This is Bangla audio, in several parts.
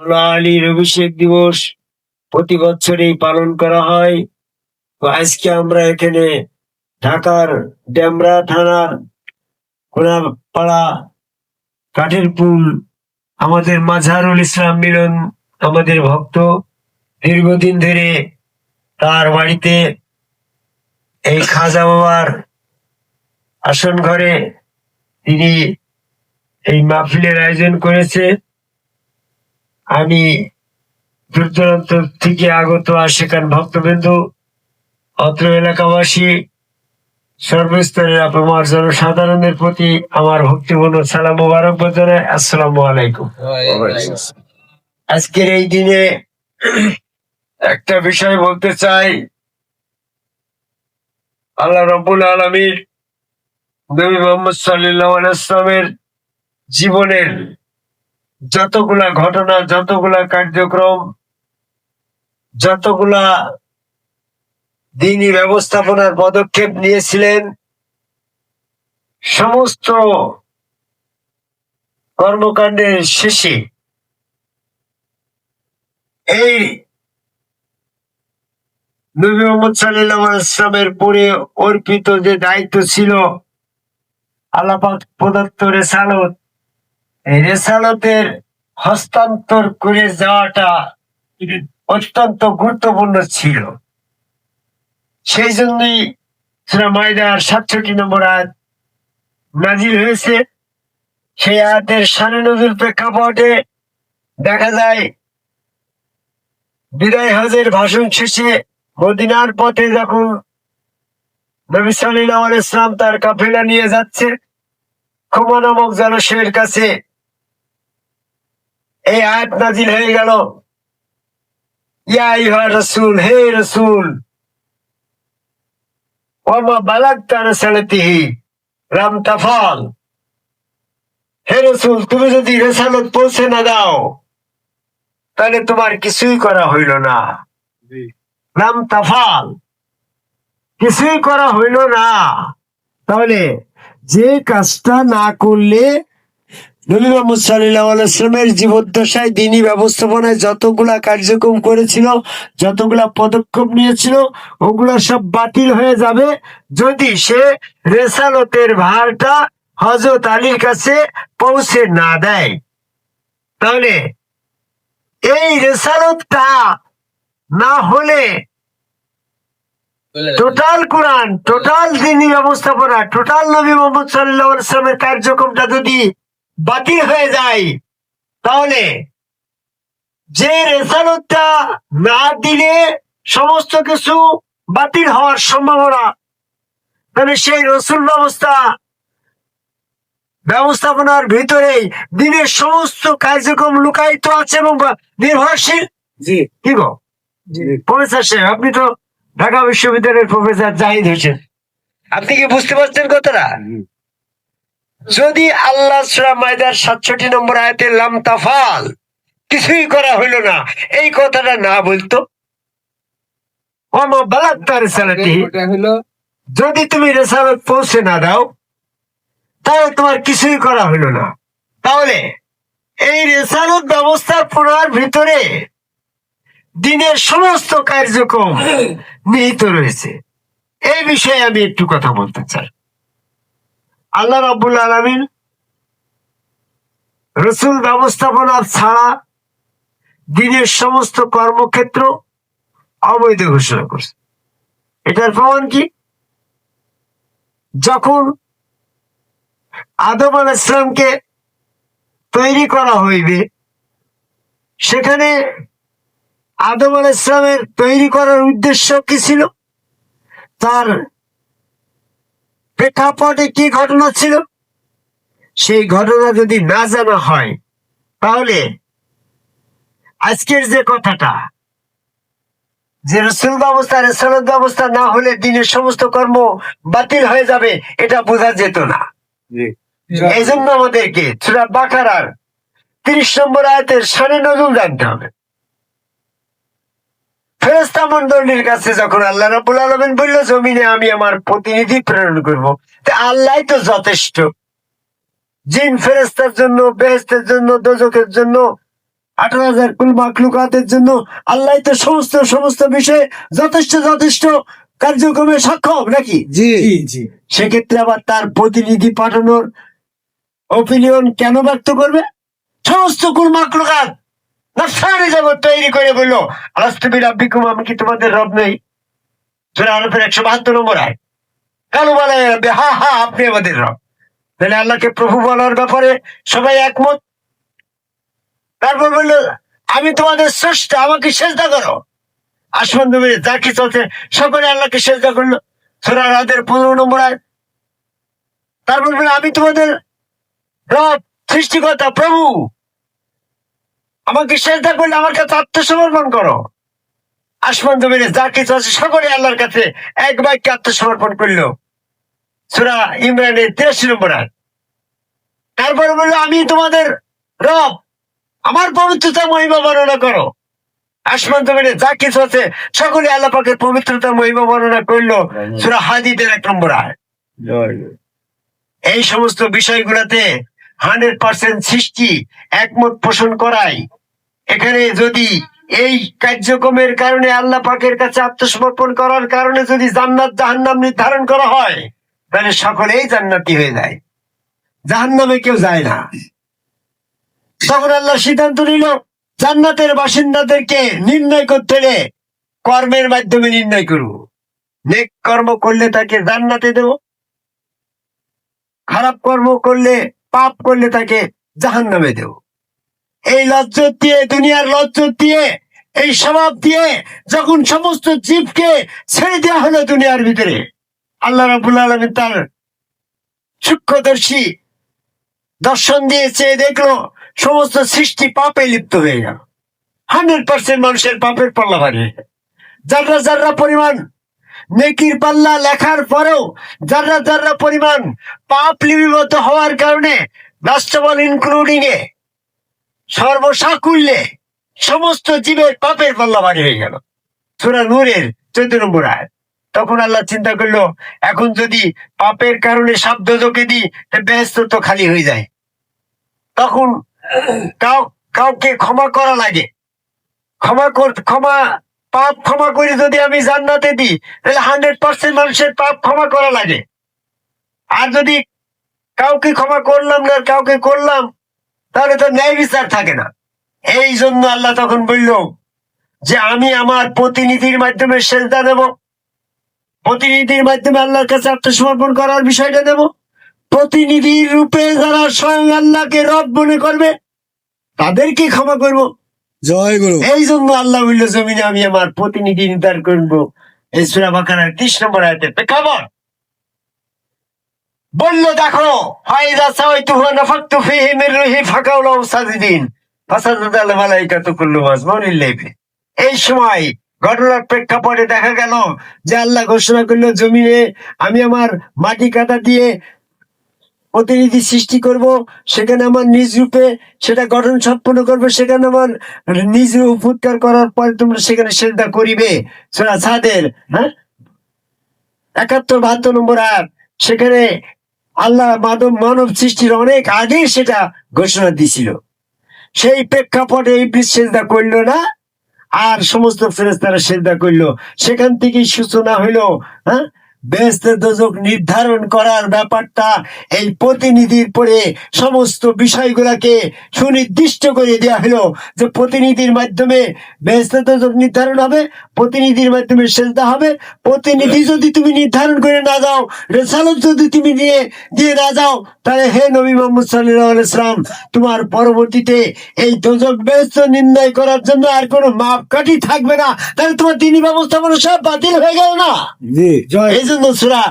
মওলা আলীর অভিষেক দিবস প্রতি বছরই পালন করা হয়। তো আজকে আমরা এখানে ঢাকার ডেমরা থানার কোনাপাড়া কাঠের পুল আমাদের মাঝহারুল ইসলাম মিলন আমাদের ভক্ত দীর্ঘদিন ধরে তার বাড়িতে এই খাজা বাবার আসন ঘরে তিনি এই মাহফিলের আয়োজন করেছে। আমি দূর দূরান্ত থেকে আগত আশিকান ভক্তবৃন্দ, অত্র এলাকাবাসী, সর্বস্তরের আপনার জনসাধারণের প্রতি আমার ভক্তিপূর্ণ সালাম মোবারকবাদ জানাই। আসসালামু আলাইকুম। আজকের এই দিনে একটা বিষয় বলতে চাই। আল্লাহ রাব্বুল আলামিন নবী মুহাম্মদ সাল্লাল্লাহু আলাইহি ওয়াসাল্লামের জীবনের যতগুলা ঘটনা, যতগুলা কার্যক্রম, যতগুলা দিনই ব্যবস্থাপনার পদক্ষেপ নিয়েছিলেন, সমস্ত কর্মকাণ্ডের শেষে এই নবী মুহাম্মদ সাল্লাল্লাহু আলাইহি ওয়াসাল্লামের পরে অর্পিত যে দায়িত্ব ছিল আল্লাহ পাক প্রদত্ত রেসালত, এই রেসালতের হস্তান্তর করে যাওয়াটা অত্যন্ত গুরুত্বপূর্ণ ছিল। সেই জন্যই সূরা মাইদার ৬৭ নম্বর আয়াত নাজিল হয়েছে। সেই আয়াতের শানে নজুল প্রেক্ষাপটে দেখা যায় বিদায় হজের ভাষণ শেষে মদিনার পথে যখন নবী সাল্লাল্লাহু আলাইহি ওয়াসাল্লাম তার কাফেলা নিয়ে যাচ্ছে খুমা নামক জলাশয়ের কাছে, এই আয়াত নাজিল হয়ে গেল, ইয়া আইয়ুহা রাসূল, হে রাসূল, ওয়ামা বালাগতা রিসালাতিহি লাম তাফাল, হে রাসূল, তুমি যদি রিসালাত পৌঁছে না দাও তাহলে তোমার কিছুই করা হইল না। লাম তাফাল, কিছুই করা হইল না। তাহলে যে কাজটা না করলে নবী মুহাম্মদ সাল্লাল্লাহু আলাইহি ওয়াসাল্লামের জীবদ্দশায় দ্বীনি ব্যবস্থাপনায় যতগুলা কার্যক্রম করেছিল, যতগুলা পদক্ষেপ নিয়েছিল, ওগুলা সব বাতিল হয়ে যাবে যদি সে রেসালতের ভারটা হযরত আলীর কাছে পৌঁছে না দেয়। তাহলে এই রেসালতটা না হলে টোটাল কোরআন, টোটাল দ্বীনি ব্যবস্থাপনা, টোটাল নবী মুহাম্মদ সাল্লাল্লাহু আলাইহি ওয়াসাল্লামের কার্যক্রমটা যদি বাতিল হয়ে যায়, তাহলে যে রেসালতটা না দিলে সমস্ত কিছু বাতিল হওয়ার সম্ভাবনা, তাহলে সেই রসুল ব্যবস্থাপনার ভিতরেই দিনের সমস্ত কার্যক্রম লুকায়িত আছে এবং নির্ভরশীল। জি কি গো প্রফেসর সাহেব, আপনি তো ঢাকা বিশ্ববিদ্যালয়ের প্রফেসর জাহিদ হোসেন, আপনি কি বুঝতে পারছেন কথাটা? যদি আল্লাহ সূরা মাইদার ৬৭ নম্বর আয়াতে লাম তাফাল, কিছুই করা হইল না, এই কথাটা না বলতো, ওয়ামা বালাগতা রিসালাতিহি, যদি তুমি রিসালাত পৌঁছে না দাও তাহলে তোমার কিছুই করা হইল না, তাহলে এই রিসালাত ব্যবস্থাপনার ভিতরে দিনের সমস্ত কার্যক্রম নিহিত রয়েছে। এই বিষয়ে আমি একটু কথা বলতে চাই। আল্লাহ রাব্বুল আলামিন রসুল ব্যবস্থাপনা ছাড়া দিনের সমস্ত কর্মক্ষেত্র অবৈধ ঘোষণা করছে। এটার প্রমাণ কি? যখন আদম আলাইহিস সালামকে তৈরি করা হইবে, সেখানে আদম আলাইহিস সালামের তৈরি করার উদ্দেশ্য কি ছিল? তার প্রেক্ষাপটে কি ঘটনা ছিল সেই ঘটনা যদি না জানা হয়, তাহলে আজকের যে কথাটা যে রসুল ব্যবস্থা, রেসালত ব্যবস্থা না হলে দিনের সমস্ত কর্ম বাতিল হয়ে যাবে, এটা বোঝা যেত না। এই জন্য আমাদেরকে সূরা বাকারার ৩০ নম্বর আয়াতের শানে নজুল জানতে হবে। ফেরেশতা মণ্ডলীর কাছে যখন আল্লাহ রাব্বুল আলামিন বলল জমিনে আমি আমার প্রতিনিধি প্রেরণ করব, তা আল্লাহই তো যথেষ্ট। জিন ফেরেশতার জন্য, বেহেশতের জন্য, দোজখের জন্য 18,000 কুল মাখলুকাতের জন্য আল্লাহ তো সমস্ত সমস্ত বিষয়ে যথেষ্ট যথেষ্ট কার্যক্রমে সক্ষম নাকি? জি জি। সেক্ষেত্রে আবার তার প্রতিনিধি পাঠানোর ওপিনিয়ন কেন ব্যক্ত করবে? সমস্ত কুল মাখলুকাত নফসানি জগৎ তৈরি করে বললো আলাস্তুবি রাব্বিকুম, আমি কি তোমাদের রব নেই? সূরা আরাফের 172 নম্বর আয়াত। কালু বলে হা হা আপনি আমাদের রব। তাহলে আল্লাহকে প্রভু বলার ব্যাপারে সবাই একমত। তারপর বললো আমি তোমাদের স্রষ্টা, আমাকে সেজদা করো। আসমান জমিনে যা কিছু আছে সকলে আল্লাহকে সেজদা করলো। সূরা রাদের 15 নম্বর আয়াত। তারপর বললো আমি তোমাদের রব, সৃষ্টিকর্তা, প্রভু, আমাকে সেজদা করলে আমার কাছে আত্মসমর্পণ করো। আসমান জমিনে যা কিছু আছে সকলে আল্লাহর কাছে এক বাক্যে আত্মসমর্পণ করলো। সূরা ইমরানের 83 নম্বর আয়াত। তারপরে বললো আমি তোমাদের রব, আমার পবিত্রতা মহিমা বর্ণনা করো। আসমান জমিনে যা কিছু আছে সকলে আল্লাহ পাকের পবিত্রতা মহিমা বর্ণনা করলো। সূরা হাদীদের 1 নম্বর আয়াত। এই সমস্ত বিষয়গুলোতে 100% সৃষ্টি একমত পোষণ করাই। এখানে যদি এই কার্যক্রমের কারণে আল্লাহ পাকের কাছে আত্মসমর্পণ করার কারণে যদি জান্নাত জাহান্নাম নির্ধারণ করা হয়, তাহলে সকলেই জান্নাতি হয়ে যায়, জাহান্নামে কেউ যায় না। তখন আল্লাহ সিদ্ধান্ত নিল জান্নাতের বাসিন্দাদেরকে নির্ণয় করতে হলে কর্মের মাধ্যমে নির্ণয় করব। নেক কর্ম করলে তাকে জান্নাতে দেব, খারাপ কর্ম করলে, পাপ করলে তাকে জাহান্নামে দেব। এই লজ্জত দিয়ে, দুনিয়ার লজ্জত দিয়ে, এই স্বভাব দিয়ে যখন সমস্ত জীবকে ছেড়ে দেওয়া হলো দুনিয়ার ভিতরে, আল্লাহ রাব্বুল আলামিন তার সূক্ষ্মদর্শী দর্শন দিয়েছে, দেখলো সমস্ত সৃষ্টি পাপে লিপ্ত হয়ে গেল। 100% মানুষের পাপের পাল্লা ভারী। যার্রা যার্রা পরিমাণ নেকির পাল্লা লেখার পরেও যার্রা যার্রা পরিমাণ পাপ লিপিবদ্ধ হওয়ার কারণে রাষ্ট্রবল ইনক্লুডিং এ সর্বসাকুল্যে সমস্ত জীবের পাপের পাল্লা ভারী হয়ে গেল। সূরা নূরের 14 নম্বর আয়াত। তখন আল্লাহ চিন্তা করলো এখন যদি পাপের কারণে সাপ দোজখে দিই, বেহেশত তো খালি হয়ে যায়। তখন কাউকে ক্ষমা করা লাগে, পাপ ক্ষমা করে যদি আমি জান্নাতে দিই, তাহলে 100% মানুষের পাপ ক্ষমা করা লাগে। আর যদি কাউকে ক্ষমা করলাম না, কাউকে করলাম, তাহলে তো ন্যায় বিচার থাকে না। এই জন্য আল্লাহ তখন বলল যে আমি আমার প্রতিনিধির মাধ্যমে সেজদা দেব, প্রতিনিধির মাধ্যমে আল্লাহর কাছে আত্মসমর্পণ করার বিষয়টা দেব। প্রতিনিধির রূপে যারা স্বয়ং আল্লাহকে রব মনে করবে তাদেরকে ক্ষমা করব। জয় গুরু। এই জন্য আল্লাহ বলল জমিনে আমি আমার প্রতিনিধি নির্ধারণ করবো। এই সূরা বাকারার 30 নম্বর আয়াতে প্রেক্ষাপট বলল দেখো ফাইজা সাওয়াইতুহু নাফাকতু ফীহি মির রূহি ফাকাউ লাহু সাজিদিন ফাসাজাদাল মালাইকাতু কুল্লু মাজমুন ইল্লাহি। এই সময় ঘটনার প্রেক্ষাপটে দেখা গেল যে আল্লাহ ঘোষণা করলো জমিনে আমি আমার মাটি কাটা দিয়ে প্রতিনিধি সৃষ্টি করব, সেখানে আমার নিজ রূপে সেটা গঠন সম্পন্ন করবো, সেখানে আমার নিজ রূপ ফুৎকার করার পরে তোমরা সেখানে সেজদা করিবে। সূরা সাদের 71-72 নম্বর আয়াত। সেখানে আল্লাহ মানব সৃষ্টির অনেক আগে সেটা ঘোষণা দিছিল। সেই প্রেক্ষাপটে ইবলিস সেজদা করলো না, আর সমস্ত ফেরেশতারা সেজদা করলো। সেখান থেকেই সূচনা হইলো বেহেশত দোজখ নির্ধারণ করার ব্যাপারটা এই প্রতিনিধির পরে সমস্ত বিষয়গুলাকে সুনির্দিষ্ট করে দেওয়া হলো যে প্রতিনিধির মাধ্যমে বেহেশত দোজখ নির্ধারণ হবে, প্রতিনিধির মাধ্যমে সেজদা হবে। প্রতিনিধি যদি তুমি নির্ধারণ করে না যাও, রেসালত যদি তুমি দিয়ে না যাও, তাহলে হে নবী মুহাম্মদ সাল্লাল্লাহু আলাইহি ওয়াসাল্লাম তোমার পরবর্তীতে এই দোজখ বেহেশত নির্ণয় করার জন্য আর কোনো মাপকাঠি থাকবে না। তাহলে তোমার দ্বীনি ব্যবস্থাপনা সব বাতিল হয়ে গেল না? জি জয়। এই জন্য সূরা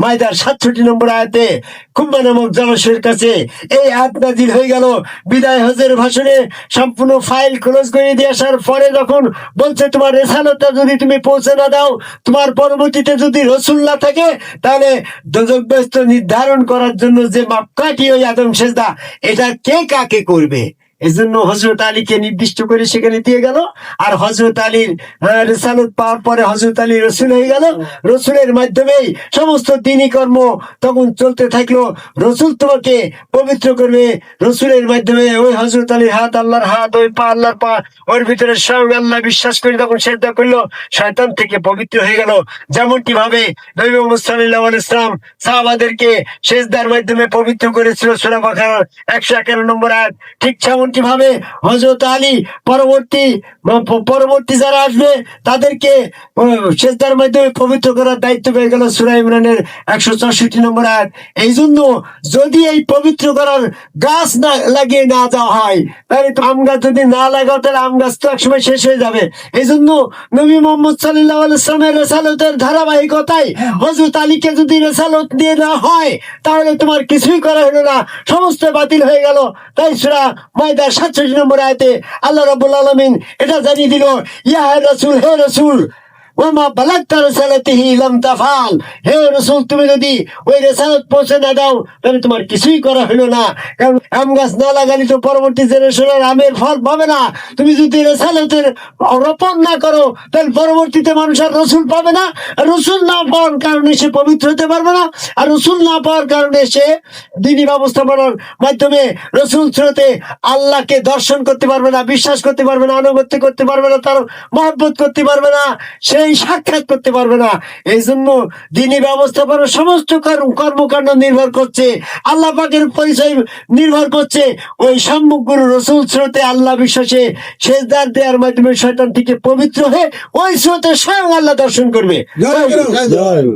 মাইদার 67 নম্বর আয়াতে কুম্বা নামক জলাশয়ের কাছে এই আয়াত নাযিল হয়ে গেল। বিদায় হজের ভাষণে সম্পূর্ণ ফাইল ক্লোজ করে দিয়ে আসার পরে যখন বলছে তোমার রেসালতটা যদি তুমি পৌঁছে না দাও, তোমার পরবর্তীতে যদি রসুল না থাকে, তাহলে দোজখ বেহেশত নির্ধারণ করার জন্য যে মাপকাঠি ওই আদম সেজদা, এটা কে কাকে করবে এই জন্য হজরত আলীকে নির্দিষ্ট করে সেখানে দিয়ে গেল। আর হজরত আলীর রেসালত পাওয়ার পরে হজরত আলী রসুল হয়ে গেল। রসুলের মাধ্যমেই সমস্ত দিনী কর্ম তখন চলতে থাকলো। রসুল তোমাকে পবিত্র করবে রসুলের মাধ্যমে। ওই হজরত আলীর হাত আল্লাহর হাত, ওই পা আল্লাহর পা, ওর ভিতরে স্বয়ং আল্লাহ বিশ্বাস করে তখন সেজদা করলো, শয়তান থেকে পবিত্র হয়ে গেল। যেমনটি ভাবে নবী মুহাম্মদ সাল্লাল্লাহু আলাইহি ওয়াসাল্লাম সাহাবাদেরকে সেজদার মাধ্যমে পবিত্র করেছিল, সূরা বাকারার 111 নম্বর আয়াত। ঠিক তেমনটি ভাবে হযরত আলী পরবর্তী যারা আসবে তাদেরকে সেজদার মাধ্যমে পবিত্র করার দায়িত্ব পেয়ে গেল, সূরা ইমরানের 164 নম্বর আয়াত। এই জন্য যদি এই পবিত্র করার গাছ না লাগিয়ে না দেওয়া হয়, তাহলে তো আম গাছ যদি না লাগাও তাহলে আম গাছ তো একসময় শেষ হয়ে যাবে। এই জন্য নবী মুহাম্মদ সাল্লাল্লাহু আলাইহি ওয়াসাল্লামের রেসালতের ধারাবাহিকতায় হযরত আলীকে যদি রেসালত দিয়ে না হয় তাহলে তোমার কিছুই করা হলো না, সমস্ত বাতিল হয়ে গেল। তাই সূরা মাইদার 67 নম্বর আয়াতে আল্লাহ রাব্বুল আলামিন এটা জানিয়ে দিল, ইয়া রাসূল, হে রাসূল, ওমা বালাগতা রিসালাতিহি লাম তাফাল, হে রাসূল তুমি যদি ওই রিসালাত পৌঁছে না দাও তাহলে তোমার কিছুই করা হলো না। কারণ আম গাছ না লাগালে তো পরবর্তী জেনারেশনের আমের ফল পাবে না। তুমি যদি রিসালাতের রোপণ না করো তাহলে পরবর্তীতে মানুষ আর রসুল পাবে না। আর রসুল না পাওয়ার কারণে সে পবিত্র হতে পারবে না। আর রসুল না পাওয়ার কারণে সে দিনী ব্যবস্থাপনার মাধ্যমে রসুল স্রোতে আল্লাহকে দর্শন করতে পারবে না, বিশ্বাস করতে পারবে না, আনুগত্য করতে পারবে না, তার মহব্বত করতে পারবে না, সেই সাক্ষাৎ করতে পারবে না। এই জন্য দিনী ব্যবস্থাপনার সমস্ত কর্মকাণ্ড নির্ভর করছে, আল্লাহ পাকের পরিচয় নির্ভর করছে ওই সম্মুখ গুরু রসুল স্রোতে আল্লাহ বিশ্বাসে সেজদার দেওয়ার মাধ্যমে শয়তান থেকে পবিত্র হয়ে ওই স্রোতে স্বয়ং আল্লাহ দর্শন করবে। জয় গুরু। জয় গুরু।